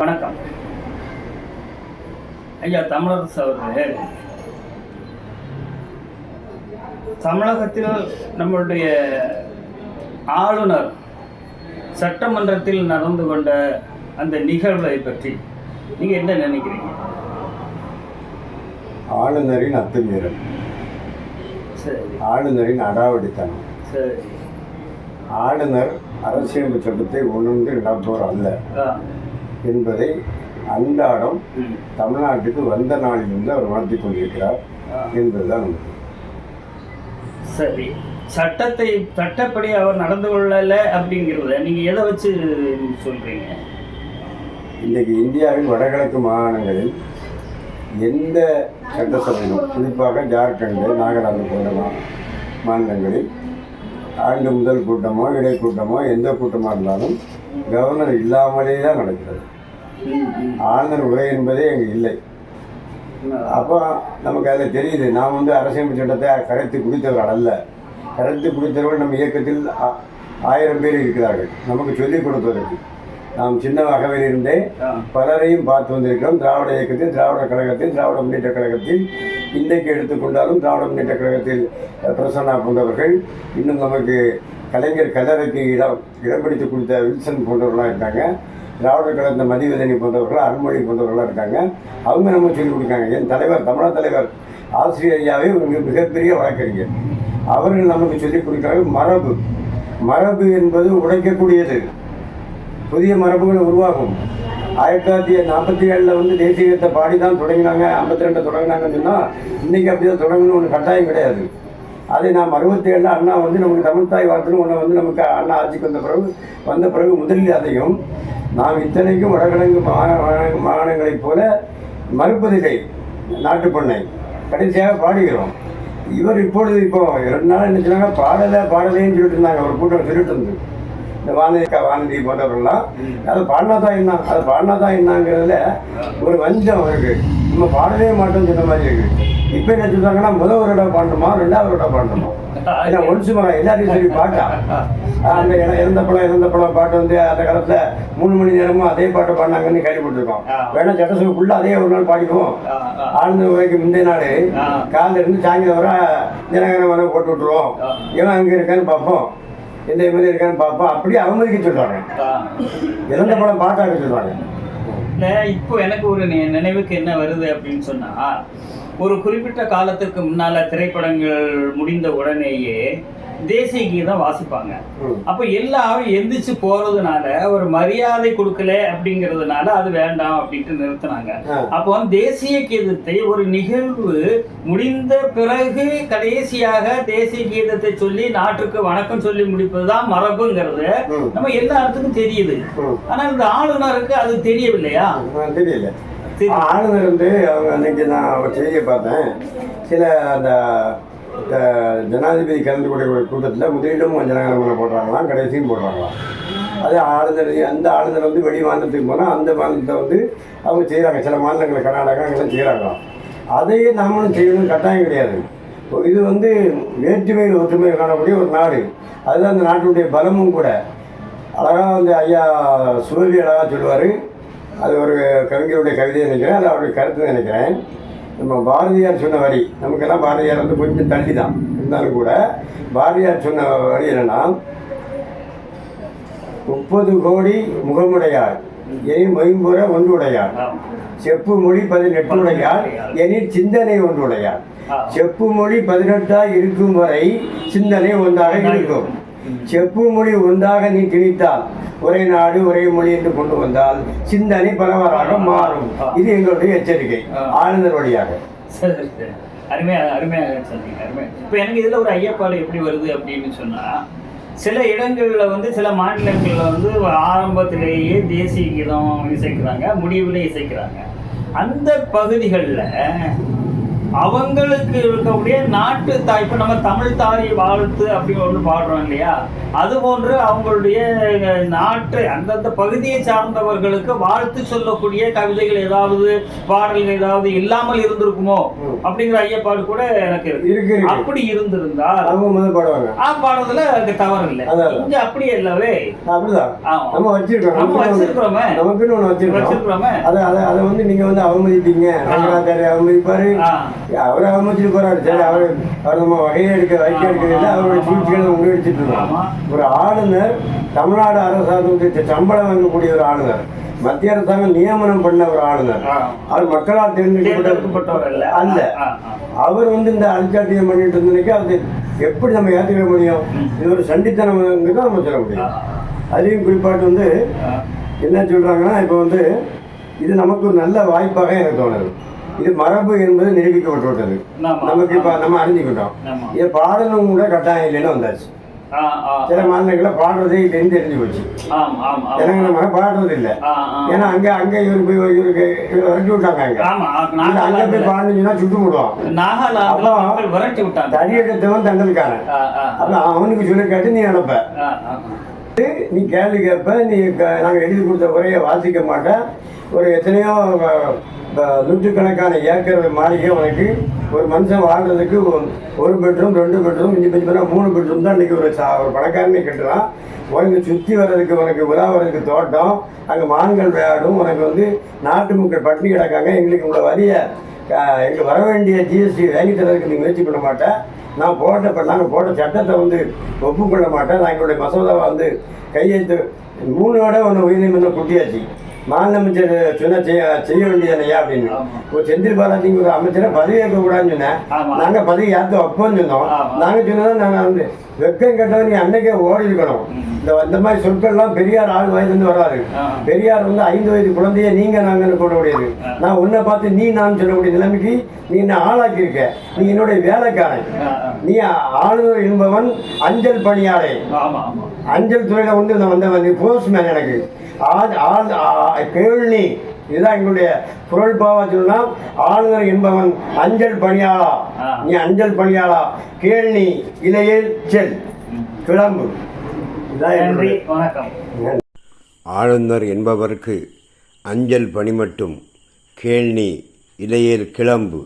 வணக்கம் ஐயா. தமிழரசு அவர்கள் தமிழகத்தில் நம்மளுடைய ஆளுநர் சட்டமன்றத்தில் நடந்து கொண்ட அந்த நிகழ்வை பற்றி நீங்க என்ன நினைக்கிறீங்க? ஆளுநரின் அத்துமீறல், சரி, ஆளுநரின் அடாவடித்தனம். சரி, ஆளுநர் அரசியல் சட்டத்தை உணர்ந்து நடப்பவர் அல்ல என்பதை அன்றாடம் தமிழ்நாட்டுக்கு வந்த நாளிலிருந்து அவர் உணர்த்தி கொண்டிருக்கிறார் என்பதுதான் உண்மை. சரி, சட்டப்படி அவர் நடந்து கொள்ளல அப்படிங்கிறத நீங்க எதை வச்சு சொல்றீங்க? இன்றைக்கு இந்தியாவின் வடகிழக்கு மாகாணங்களில் எந்த சட்டசபையிலும், குறிப்பாக ஜார்க்கண்ட், நாகாலாந்து போன்ற மாநிலங்களில் ஆண்டு முதல் கூட்டமோ இடைக்கூட்டமோ எந்த கூட்டமாக இருந்தாலும் கவர்னர் இல்லாமலே தான் நடக்கிறது. ஆளுநர் உரை என்பதே அங்கே இல்லை. அப்போ நமக்கு அதில் தெரியுது, நாம் அரசியல் சட்டத்தை கரைத்து குடித்தவர்கள் அல்ல. கரைத்து குடித்தவர்கள் நம்ம இயக்கத்தில் 1000 பேர் இருக்கிறார்கள் நமக்கு சொல்லிக் கொடுப்பதற்கு. நாம் சின்ன வகையில் இருந்தே பலரையும் பார்த்து வந்திருக்கிறோம். திராவிட இயக்கத்தில், திராவிட கழகத்தில், திராவிட முன்னேற்ற கழகத்தில், இன்றைக்கு எடுத்துக்கொண்டாலும் திராவிட முன்னேற்ற கழகத்தில் பிரசன்னா போன்றவர்கள், இன்னும் நமக்கு கலைஞர் கல்லறைக்கு இடம் பிடித்து கொடுத்த வில்சன் போன்றவர்களாக இருக்காங்க. திராவிட கழகத்தை மதிவதனி போன்றவர்கள், அருள்மொழி போன்றவர்களாக இருக்காங்க. அவங்க நம்ம சொல்லிக் கொடுக்காங்க. என் தலைவர், தமிழக தலைவர் ஆசிரியர் ஐயாவே மிகப்பெரிய வழக்கறிஞர். அவர்கள் நமக்கு சொல்லிக் கொடுக்கிறார்கள். மரபு என்பது உடைக்கக்கூடியது. புதிய மரபுகள் உருவாகும். 1947 தேசியத்தை பாடி தான் தொடங்கினாங்க, 52 தொடங்கினாங்கன்னு சொன்னால் இன்றைக்கி அப்படி தான் தொடங்கணும்னு ஒன்று கட்டாயம் கிடையாது. அதை நாம் 67 அண்ணா நமக்கு தமிழ்தாய் வார்த்தைன்னு ஒன்று நமக்கு அண்ணா ஆட்சிக்கு வந்த பிறகு முதலில் அதையும் நாம் இத்தனைக்கும் வடகிழங்கு மாகாணங்களைப் போல மறுப்பதில்லை. நாட்டுப்பண்ணை கடைசியாக பாடுகிறோம். இவர் இப்போ 2 நாள் என்ன சொன்னாங்க, பாடலேன்னு சொல்லிட்டு இருந்தாங்க. ஒரு கூட்டம் சொல்லிட்டு இருந்து இந்த வானதி போன்றவர்கள்லாம் அதை பாடினாதான் என்னங்கிறதுல ஒரு வஞ்சம் இருக்கு. நம்ம பாடவே மாட்டோம்னு சொன்ன மாதிரி இருக்கு. இப்போ என்ன சொல்றாங்கன்னா, முதல் ஒரு இடம் பாடணுமா, 2வது இடம் பாடணுமா, ஏன்னா ஒன்சு மரம் எல்லாத்தையும் சரி பாட்டா. அந்த இறந்த பழம் பாட்டு அந்த காலத்துல 3 மணி நேரமும் அதே பாட்டை பாடினாங்கன்னு கேள்விப்பட்டிருக்கோம். வேணா சட்டசபைக்குள்ள அதே ஒரு நாள் பாடிக்குவோம். ஆழ்ந்த உரைக்கு முந்தைய நாள் காலைல இருந்து சாயங்காலம் வர ஜனகன போட்டு விட்டுருவோம். இவன் அங்கே இருக்கான்னு பார்ப்போம், எந்த மாதிரி இருக்கான்னு பார்ப்போம். அப்படியே அவமதிக்க சொல்றாங்க. இறந்த படம் பாட்டாக சொல்றாங்க. இப்போ எனக்கு ஒரு நினைவுக்கு என்ன வருது அப்படின்னு சொன்னா, ஒரு குறிப்பிட்ட காலத்துக்கு முன்னால திரைப்படங்கள் முடிந்த உடனேயே தேசிய கீதம் வாசிப்பாங்க. அப்ப எல்லாரும் எந்திரிச்சு போறதுனால ஒரு மரியாதை கொடுக்கல அப்படிங்கிறதுனால அது வேண்டாம் அப்படின்ட்டு நிறுத்தினாங்க. அப்போ தேசிய கீதத்தை ஒரு நிகழ்வு முடிந்த பிறகு கடைசியாக தேசிய கீதத்தை சொல்லி நாட்டுக்கு வணக்கம் சொல்லி முடிப்பதுதான் மரபுங்கிறது நம்ம எல்லாத்துக்கும் தெரியுது. ஆனா இந்த ஆளுநருக்கு அது தெரியவில்லையா? தெரியல. ஆளுநர் அவங்க அன்னைக்கு நான் ஒரு செய்தியை பார்த்தேன். சில அந்த ஜனாதிபதி கலந்து கொள்ளக்கூடிய கூட்டத்தில் முதலிலும் ஜனகணமன போடுறாங்களாம், கடைசியும் போடுறாங்களாம். அது ஆளுநர், அந்த ஆளுநர் வெளி மாநிலத்துக்கு போனால் அந்த மாநிலத்தை அவங்க செய்கிறாங்க. சில மாநிலங்கள் கர்நாடகா அங்கெல்லாம் செய்கிறாங்களாம். அதையே நம்மளும் செய்யணும் கட்டாயம் கிடையாது. இது வேற்றுமையில் ஒற்றுமை காணக்கூடிய ஒரு நாடு. அதுதான் அந்த நாட்டுடைய பலமும் கூட. அழகாக ஐயா சுழவி அழகாக சொல்லுவார். அது ஒரு கவிஞருடைய கவிதையை நினைக்கிறேன், அது அவருடைய கருத்து நினைக்கிறேன். நம்ம பாரதியார் சொன்ன வரி, நமக்கெல்லாம் பாரதியார் கொஞ்சம் தள்ளி தான் இருந்தாலும் கூட பாரதியார் சொன்ன வரி என்னன்னா, 30 கோடி முகமுடையார் எனி மொயம்புற ஒன்றுடையார், செப்பு மொழி 18 உடையார் எனில் சிந்தனை ஒன்றுடையார். செப்பு மொழி 18 இருக்கும் வரை சிந்தனை ஒன்றாக இருக்கும். செப்பு மொழி ஒன்றாக நீ திணித்தால், ஒரே நாடு ஒரே மொழி என்று கொண்டு வந்தால் சிந்தனை பரவலாக மாறும். இது எங்களுடைய எச்சரிக்கை ஆளுநர் வழியாக. அருமையாக சொன்னீங்க. இப்போ எனக்கு இதில் ஒரு ஐயப்பாடு எப்படி வருது அப்படின்னு சொன்னால், சில இடங்களில் சில மாநிலங்களில் ஆரம்பத்திலேயே தேசிய கீதம் இசைக்கிறாங்க, முடிவில் இசைக்கிறாங்க. அந்த பகுதிகளில் அவங்களுக்கு இருக்கக்கூடிய நாட்டு தாய், இப்போ நம்ம தமிழ் தாய் வாழ்த்து அப்படின்னு ஒன்று பாடுறோம் இல்லையா, அது போன்று அவங்களுடைய நாட்டு அந்தந்த பகுதியை சார்ந்தவர்களுக்கு வாழ்த்து சொல்லக்கூடிய கவிதைகள் ஏதாவது, பாடல்கள் ஏதாவது இல்லாமல் இருந்திருக்குமோ அப்படிங்கிற ஐயப்பாடு கூட எனக்கு இருக்கு. அப்படி இருந்திருந்தால் அவங்க பாடுவாங்க, பாடுறதுல அதுக்கு தவறு இல்லை. இங்க அப்படியே இல்லவே. அப்படிதான் நம்ம வச்சிருக்கிறோமே, நமக்குன்னு ஒண்ணு வச்சிருக்கிறோமே. அதை வந்து நீங்க வந்து அவமதிப்பீங்க. ரங்கநாதர் அவமதிப்பாரு, அவரை அவமதிச்சுட்டு போறாரு. சரி, அவர் நம்ம வகையை வைக்க எடுக்கிறது அவருடைய சூழ்ச்சிகளை முன்னெடுத்துட்டு இருக்கோம். ஒரு ஆளுநர், தமிழ்நாடு அரசாங்கத்துக்கு சம்பளம் வாங்கக்கூடிய ஒரு ஆளுநர், மத்திய அரசாங்கம் நியமனம் பண்ண ஒரு ஆளுநர், அவர் மக்களால் தேர்ந்தெடுக்கப்பட்டவர் அல்ல. அவர் வந்து இந்த அழிச்சாட்டியம் பண்ணிட்டு இருந்ததுக்கு அது எப்படி நம்ம ஏற்றுக்க முடியும்? இது ஒரு சண்டித்தனம் தான் நம்ம சொல்ல முடியும். அதையும் குறிப்பாட்டு வந்து என்ன சொல்றாங்கன்னா, இப்போ வந்து இது நமக்கு ஒரு நல்ல வாய்ப்பாக எனக்கு தோணுது. இது மரபு என்பது நிரூபிக்கப்பட்டு விட்டது. நமக்கு இப்போ நம்ம அறிஞ்சுக்கிட்டோம். இது பாடலும் கூட கட்டாயம் இல்லைன்னு வந்தாச்சு. சில மாநிலங்களில் பாடுறதே இல்லைன்னு தெரிஞ்சு போச்சு. எனக்கு நம்ம பாடுறது இல்லை. ஏன்னா அங்கே இவருக்கு விரட்டி விட்டாங்க. அங்கே போய் பாடுனீங்கன்னா சுட்டு விடுவான். அப்போ தடியெடுத்தவன் தண்டலுக்காரன். அப்போ அவனுக்கு சொல்லி கேட்டு நீ அனுப்ப, நீ கேள்வி கேட்ப, நீ நாங்கள் எழுதி கொடுத்த உரையை வாசிக்க மாட்டேன். ஒரு எத்தனையோ நூற்றுக்கணக்கான ஏக்கர் மாளிகை உனக்கு ஒரு மனுஷன் வாழ்றதுக்கு 1 பெட்ரூம் 2 பெட்ரூம் இஞ்சி பஞ்சு பண்ணால் 3 பெட்ரூம் தான் இன்றைக்கி ஒரு பணக்காரனே கட்டுறான். உனக்கு சுற்றி வர்றதுக்கு, உனக்கு உலா வர்றதுக்கு தோட்டம், அங்கே மான்கள் விளையாடும். உனக்கு வந்து நாட்டு மக்கள் பட்டினி கிடக்காங்க. எங்களுக்கு உங்களை வரிய எங்களுக்கு வர வேண்டிய ஜிஎஸ்டி வாங்கி தரதுக்கு நீங்கள் முயற்சி பண்ண மாட்டேன். நாங்கள் போட்ட சட்டத்தை வந்து ஒப்புக்கொள்ள மாட்டேன். நான் எங்களுடைய மசோதாவை வந்து கையெழுத்து 3 விட ஒன்று உயர்நீதிமன்றம் குட்டியாச்சு. மாநில அமைச்சர் சொன்ன செய்ய வேண்டியதையா அப்படின்னு. ஒரு செந்தில் பாலாஜிங்க ஒரு அமைச்சரை பதவி ஏற்க கூடாதுன்னு சொன்னேன். நாங்கள் பதவி ஏற்க வைப்போம்னு சொன்னோம். நாங்கள் சொன்னதான் நாங்கள் வந்து வெக்கம் கட்டவன் நீ அன்னைக்கே ஓடி இருக்கணும். இந்த மாதிரி சொற்கள்லாம் பெரியார் ஆள் வயதுலேருந்து வராது. பெரியார் வந்து 5 வயது குழந்தைய நீங்கள் நாங்கன்னு போட முடியாது. நான் உன்னை பார்த்து நீ நான் சொல்லக்கூடிய நிலைமைக்கு நீ என்ன ஆளாக்கியிருக்க. நீ என்னுடைய வேலைக்காரன். நீ ஆளுநர் என்பவன் அஞ்சல் பணியாளை. அஞ்சல் துறையில் வந்து வந்தவன் நீ போஸ்ட்மேன். எனக்கு கேள்வி இதுதான் எங்களுடைய குரல் பாவா சொல்லலாம். ஆளுநர் என்பவன் அஞ்சல் பணியாளா, நீ அஞ்சல் பணியாளா, கேள்வி இலையில் செல் கிளம்பு. ஆளுநர் என்பவருக்கு அஞ்சல் பணி மட்டும், கேள்வி இலையில் கிளம்பு.